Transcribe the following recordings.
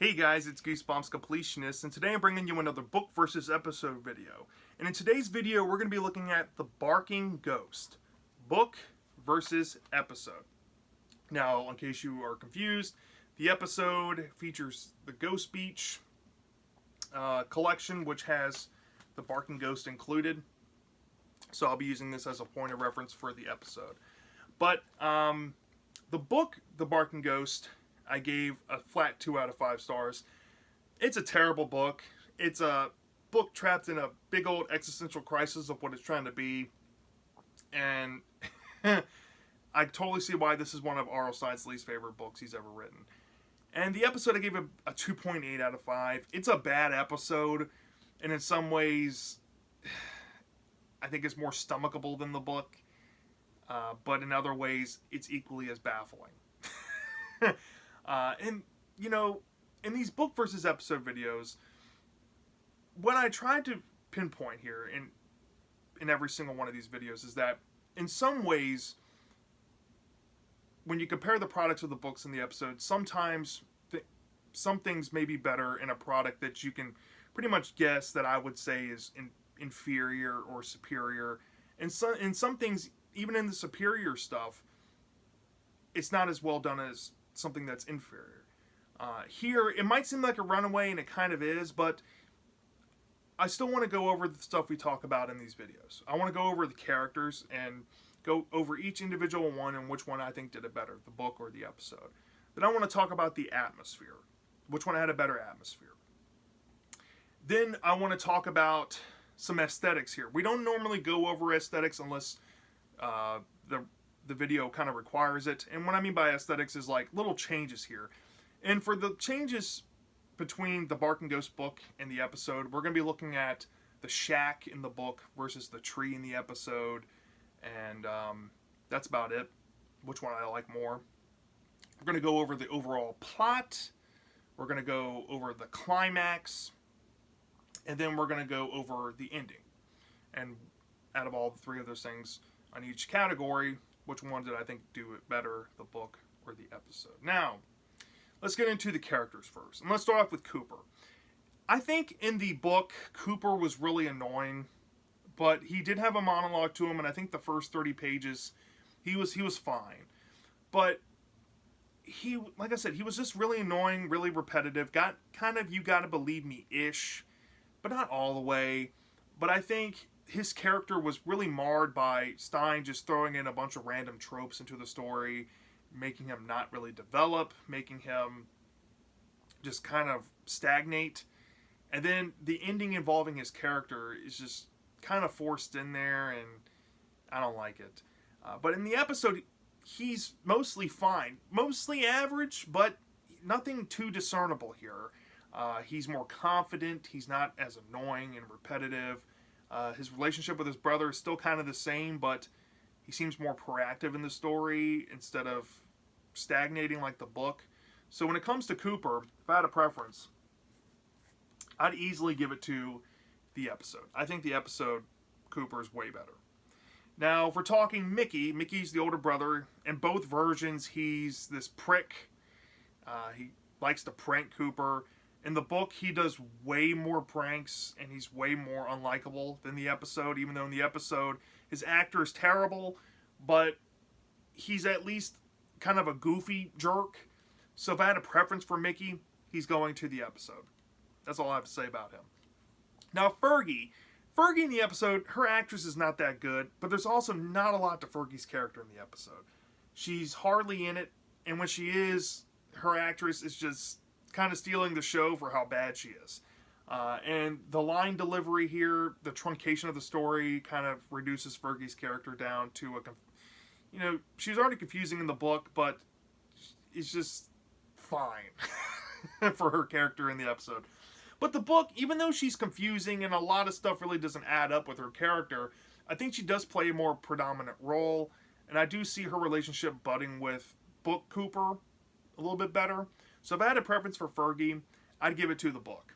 Hey guys, it's Goosebumps Completionist, and today I'm bringing you another book versus episode video. And in today's video, we're going to be looking at The Barking Ghost, book versus episode. Now, in case you are confused, the episode features the Ghost Beach collection, which has The Barking Ghost included. So I'll be using this as a point of reference for the episode. But the book, The Barking Ghost, I gave a flat 2 out of 5 stars. It's a terrible book. It's a book trapped in a big old existential crisis of what it's trying to be. And I totally see why this is one of R.L. Stine's least favorite books he's ever written. And the episode, I gave a 2.8 out of 5. It's a bad episode, and in some ways, I think it's more stomachable than the book. But in other ways, it's equally as baffling. And, you know, in these book versus episode videos, what I tried to pinpoint here in every single one of these videos is that in some ways, when you compare the products of the books and the episodes, sometimes some things may be better in a product that you can pretty much guess that I would say is inferior or superior. And in some things, even in the superior stuff, it's not as well done as something that's inferior. Here, it might seem like a runaway, and it kind of is, but I still want to go over the stuff we talk about in these videos. I want to go over the characters and go over each individual one and which one I think did it better, the book or the episode. Then I want to talk about the atmosphere, which one had a better atmosphere. Then I want to talk about some aesthetics here. We don't normally go over aesthetics unless the video kind of requires it. And what I mean by aesthetics is like little changes here. And for the changes between the Barking Ghost book and the episode, we're going to be looking at the shack in the book versus the tree in the episode. And that's about it. Which one I like more. We're going to go over the overall plot. We're going to go over the climax. And then we're going to go over the ending. And out of all three of those things on each category, which one did I think do it better, the book or the episode? Now, let's get into the characters first. And let's start off with Cooper. I think in the book, Cooper was really annoying, but he did have a monologue to him, and I think the first 30 pages, he was fine. But he, like I said, he was just really annoying, really repetitive, got kind of you gotta believe me-ish, but not all the way. But I think his character was really marred by Stine just throwing in a bunch of random tropes into the story, making him not really develop, making him just kind of stagnate. And then the ending involving his character is just kind of forced in there, and I don't like it. But in the episode, he's mostly fine. Mostly average, but nothing too discernible here. He's more confident. He's not as annoying and repetitive. His relationship with his brother is still kind of the same, but he seems more proactive in the story instead of stagnating like the book. So when it comes to Cooper, if I had a preference, I'd easily give it to the episode. I think the episode, Cooper, is way better. Now, if we're talking Mickey, Mickey's the older brother. In both versions, he's this prick. He likes to prank Cooper. In the book, he does way more pranks, and he's way more unlikable than the episode, even though in the episode, his actor is terrible, but he's at least kind of a goofy jerk. So if I had a preference for Mickey, he's going to the episode. That's all I have to say about him. Now, Fergie in the episode, her actress is not that good, but there's also not a lot to Fergie's character in the episode. She's hardly in it, and when she is, her actress is just kind of stealing the show for how bad she is. And the line delivery here, the truncation of the story kind of reduces Fergie's character down to she's already confusing in the book, but it's just fine for her character in the episode. But the book, even though she's confusing and a lot of stuff really doesn't add up with her character, I think she does play a more predominant role, and I do see her relationship budding with Book Cooper a little bit better. So if I had a preference for Fergie, I'd give it to the book.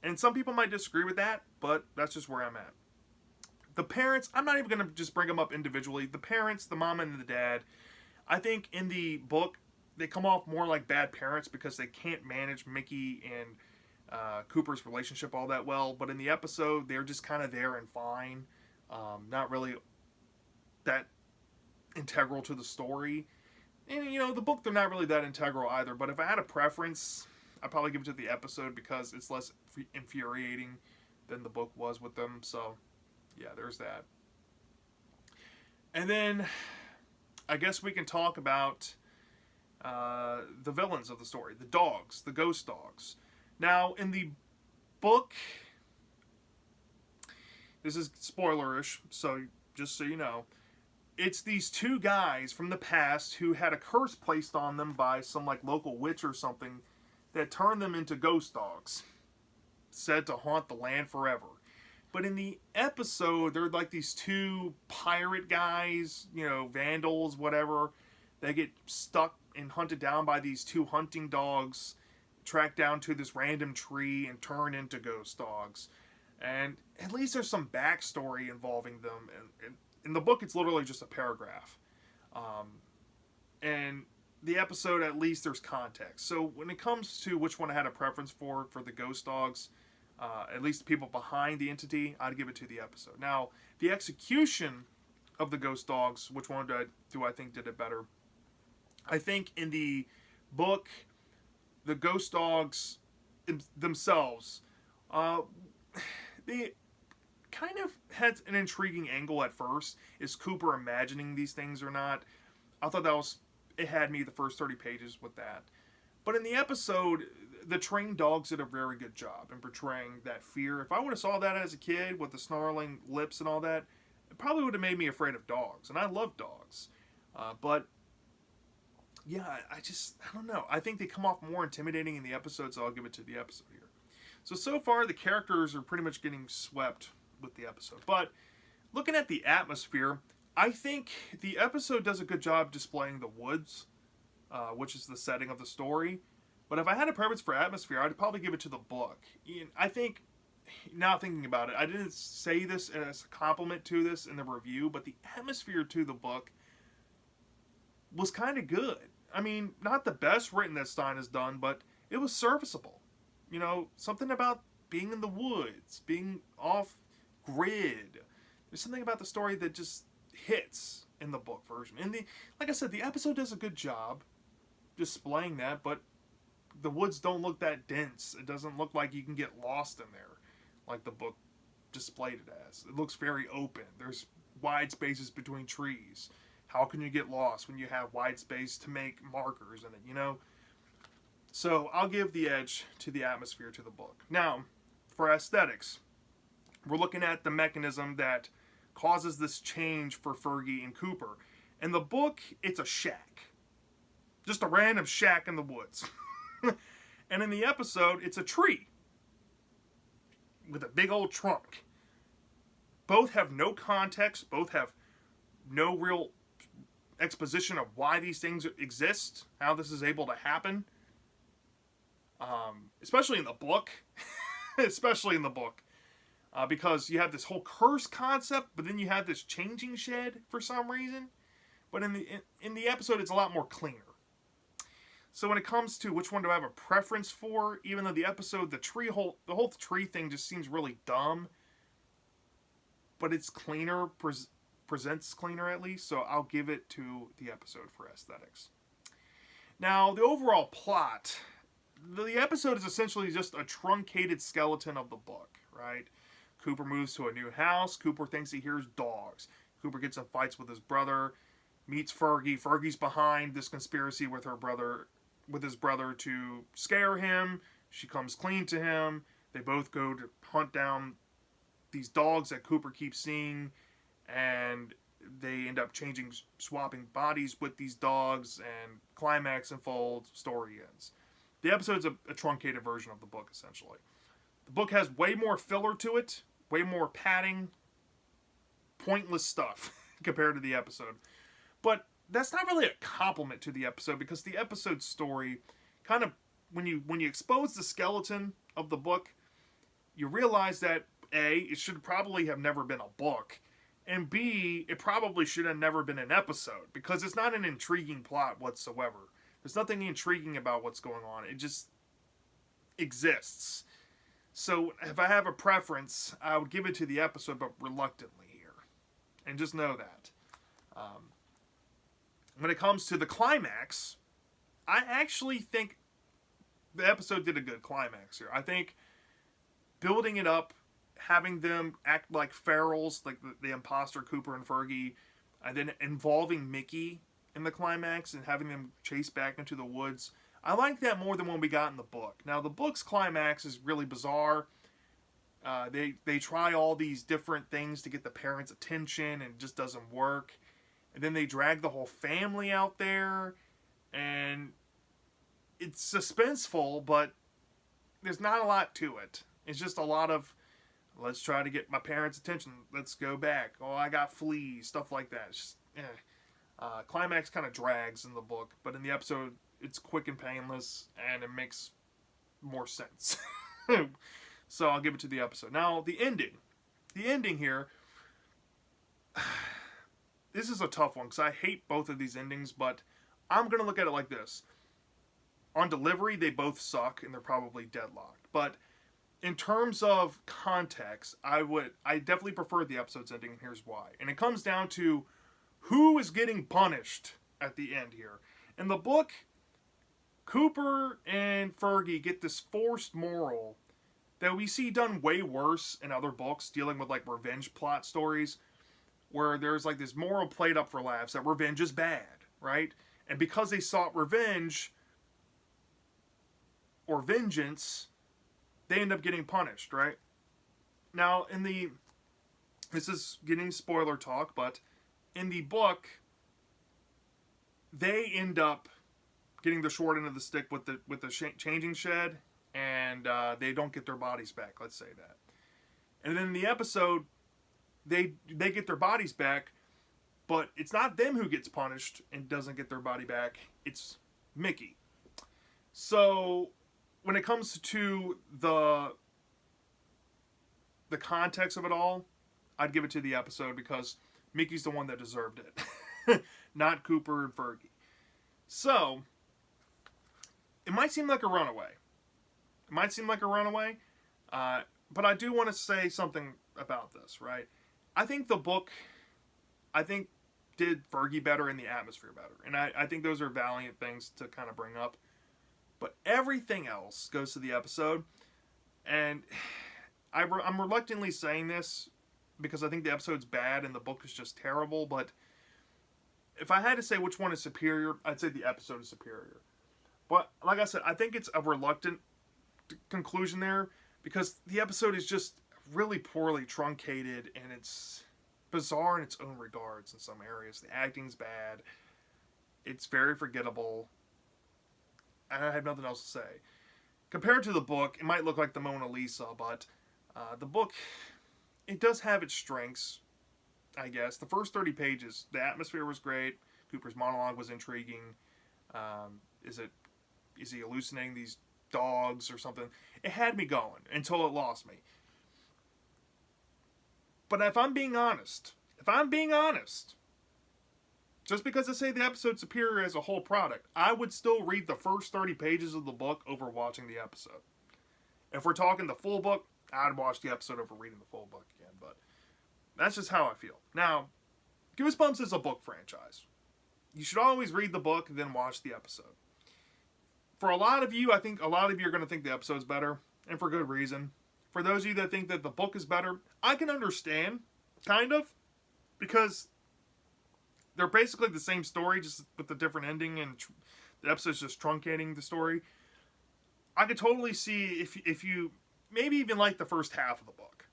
And some people might disagree with that, but that's just where I'm at. The parents, I'm not even going to just bring them up individually. The parents, the mom and the dad, I think in the book, they come off more like bad parents because they can't manage Mickey and Cooper's relationship all that well. But in the episode, they're just kind of there and fine, not really that integral to the story. And the book, they're not really that integral either. But if I had a preference, I'd probably give it to the episode because it's less infuriating than the book was with them. So yeah, there's that. And then I guess we can talk about the villains of the story, the dogs, the ghost dogs. Now, in the book, this is spoilerish, so just so you know, it's these two guys from the past who had a curse placed on them by some like local witch or something that turned them into ghost dogs, said to haunt the land forever. But in the episode, they're like these two pirate guys, vandals, whatever. They get stuck and hunted down by these two hunting dogs, tracked down to this random tree and turned into ghost dogs. And at least there's some backstory involving them. And in the book, it's literally just a paragraph. And the episode, at least there's context. So when it comes to which one I had a preference for the ghost dogs, at least the people behind the entity, I'd give it to the episode. Now, the execution of the ghost dogs, which one do I think did it better? I think in the book, the ghost dogs themselves, they kind of had an intriguing angle at first. Is Cooper imagining these things or not? I thought it had me the first 30 pages with that. But in the episode, the trained dogs did a very good job in portraying that fear. If I would have saw that as a kid with the snarling lips and all that, it probably would have made me afraid of dogs. And I love dogs. But yeah, I don't know. I think they come off more intimidating in the episode, so I'll give it to the episode here. So far, the characters are pretty much getting swept with the episode. But looking at the atmosphere, I think the episode does a good job displaying the woods, which is the setting of the story. But if I had a preference for atmosphere, I'd probably give it to the book. I think, now thinking about it, I didn't say this as a compliment to this in the review, but the atmosphere to the book was kind of good. I mean, not the best written that Stein has done, but it was serviceable. Something about being in the woods, being off grid. There's something about the story that just hits in the book version. And like I said, the episode does a good job displaying that, but the woods don't look that dense. It doesn't look like you can get lost in there like the book displayed it as. It looks very open. There's wide spaces between trees. How can you get lost when you have wide space to make markers in it, So I'll give the edge to the atmosphere to the book. Now, for aesthetics, we're looking at the mechanism that causes this change for Fergie and Cooper. In the book, it's a shack. Just a random shack in the woods. And in the episode, it's a tree with a big old trunk. Both have no context. Both have no real exposition of why these things exist, how this is able to happen. Especially in the book. Because you have this whole curse concept, but then you have this changing shed for some reason. But in the episode, it's a lot more cleaner. So when it comes to which one do I have a preference for, even though the episode, the whole tree thing just seems really dumb, but it's cleaner, presents cleaner at least, so I'll give it to the episode for aesthetics. Now, the overall plot, the episode is essentially just a truncated skeleton of the book, right? Cooper moves to a new house. Cooper thinks he hears dogs. Cooper gets in fights with his brother, meets Fergie. Fergie's behind this conspiracy with his brother to scare him. She comes clean to him. They both go to hunt down these dogs that Cooper keeps seeing, and they end up swapping bodies with these dogs, and climax unfolds, story ends. The episode's a truncated version of the book, essentially. The book has way more filler to it, way more padding, pointless stuff compared to the episode. But that's not really a compliment to the episode, because the episode story kind of, when you expose the skeleton of the book, you realize that A, it should probably have never been a book, and B, it probably should have never been an episode, because it's not an intriguing plot whatsoever. There's nothing intriguing about what's going on. It just exists. So if I have a preference, I would give it to the episode, but reluctantly here. And just know that. When it comes to the climax, I actually think the episode did a good climax here. I think building it up, having them act like ferals, like the imposter Cooper and Fergie, and then involving Mickey in the climax and having them chase back into the woods, I like that more than what we got in the book. Now, the book's climax is really bizarre. They try all these different things to get the parents' attention, and it just doesn't work. And then they drag the whole family out there, and it's suspenseful, but there's not a lot to it. It's just a lot of, let's try to get my parents' attention. Let's go back. Oh, I got fleas, stuff like that. It's just, climax kind of drags in the book, but in the episode, it's quick and painless, and it makes more sense. So I'll give it to the episode. Now, the ending. The ending here, this is a tough one, because I hate both of these endings, but I'm going to look at it like this. On delivery, they both suck, and they're probably deadlocked. But in terms of context, I definitely prefer the episode's ending, and here's why. And it comes down to who is getting punished at the end here. In the book, Cooper and Fergie get this forced moral that we see done way worse in other books, dealing with like revenge plot stories, where there's like this moral played up for laughs that revenge is bad, right? And because they sought revenge or vengeance, they end up getting punished, right? Now, this is getting spoiler talk, but in the book, they end up getting the short end of the stick with the changing shed, and they don't get their bodies back, let's say that. And then in the episode, they get their bodies back, but it's not them who gets punished and doesn't get their body back, it's Mickey. So when it comes to the context of it all, I'd give it to the episode, because Mickey's the one that deserved it, not Cooper and Fergie. So it might seem like a runaway. But I do want to say something about this, right? I think the book, did Fergie better and the atmosphere better. And I think those are valiant things to kind of bring up. But everything else goes to the episode. And I'm reluctantly saying this because I think the episode's bad and the book is just terrible. But if I had to say which one is superior, I'd say the episode is superior. But like I said, I think it's a reluctant conclusion there, because the episode is just really poorly truncated, and it's bizarre in its own regards in some areas. The acting's bad. It's very forgettable. I have nothing else to say. Compared to the book, it might look like the Mona Lisa, but the book, it does have its strengths, I guess. The first 30 pages, the atmosphere was great. Cooper's monologue was intriguing. Is he hallucinating these dogs or something? It had me going until it lost me. But if I'm being honest, just because I say the episode's superior as a whole product, I would still read the first 30 pages of the book over watching the episode. If we're talking the full book, I'd watch the episode over reading the full book again, but that's just how I feel. Now, Goosebumps is a book franchise. You should always read the book and then watch the episode. For a lot of you, I think a lot of you are going to think the episode's better, and for good reason. For those of you that think that the book is better, I can understand, kind of, because they're basically the same story, just with a different ending, and the episode's just truncating the story. I could totally see if you maybe even like the first half of the book.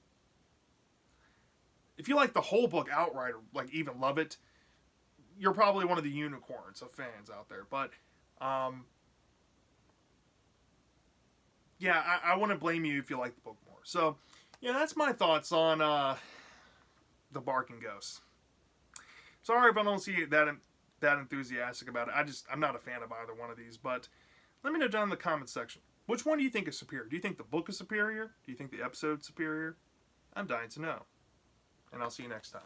If you like the whole book outright, or like even love it, you're probably one of the unicorns of fans out there. But yeah, I wouldn't blame you if you like the book more. So yeah, that's my thoughts on the Barking Ghost. Sorry if I don't see that enthusiastic about it. I'm not a fan of either one of these. But let me know down in the comments section. Which one do you think is superior? Do you think the book is superior? Do you think the episode's superior? I'm dying to know. And I'll see you next time.